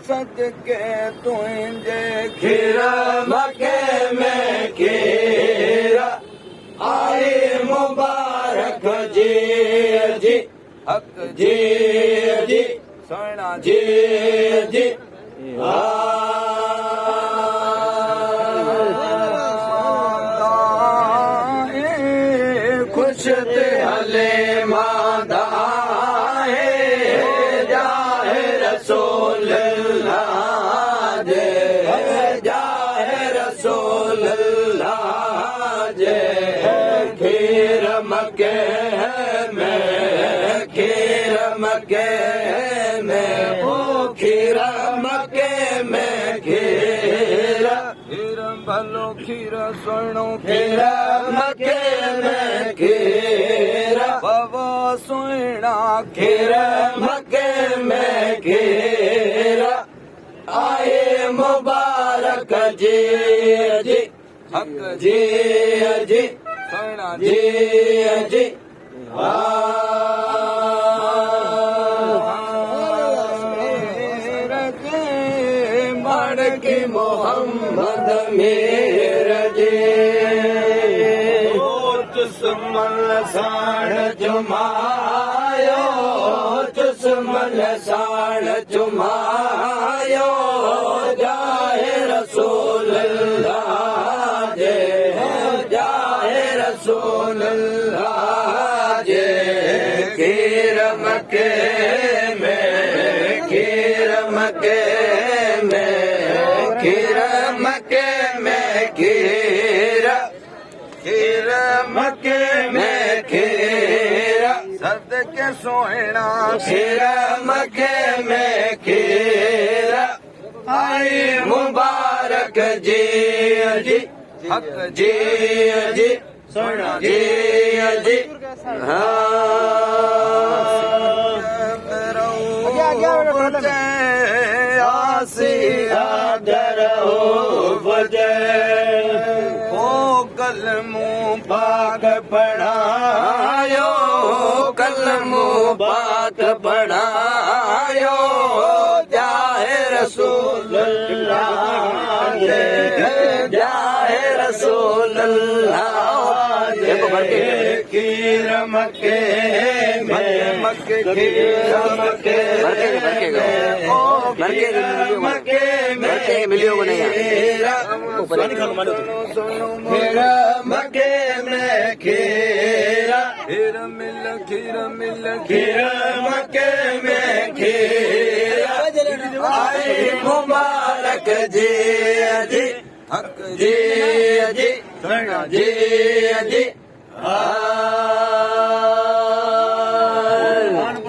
सदके तुझे खीरा मके में खीरा आए मुबारक जी जी हक जी जी सोना जी जी खुश ते हले मादा है जाहे रसूल अल्लाह जे जाहे रसूल अल्लाह जे खीर मके में खीर मके में ओ खीर मके में खीरा खीर भलो खीर सुनो खीर मके में खीरा बाबा सुना खीर मके में खीरा आए मुबारक जी जी हक जी जी सुना जी जी के मोहम्मद मेरा जे दुश्मन साण जुमायो दुश्मन साण जुमायो जाहे रसूल अल्लाह जे जाहे रसूल अल्लाह जे खीर मके में खीर मके में खीर मके में खीरा खीर मके में खीरा सदके सोना खीर मके में खीरा आई मुबारक जी जी हक जी जी सोना जी जी आसिया दरो वजह ओ कलमो पाक पढ़ायो कलमो पाक पढ़ायो जाहे रसूल अल्लाह जाहे रसूल अल्लाह खीर मके मके खीर मके मके मके मिलियो नहीं खीर मके में खीरा खीर मिल खीर मके में खीरा आए मुबारक जी जी हक जी जी जी जी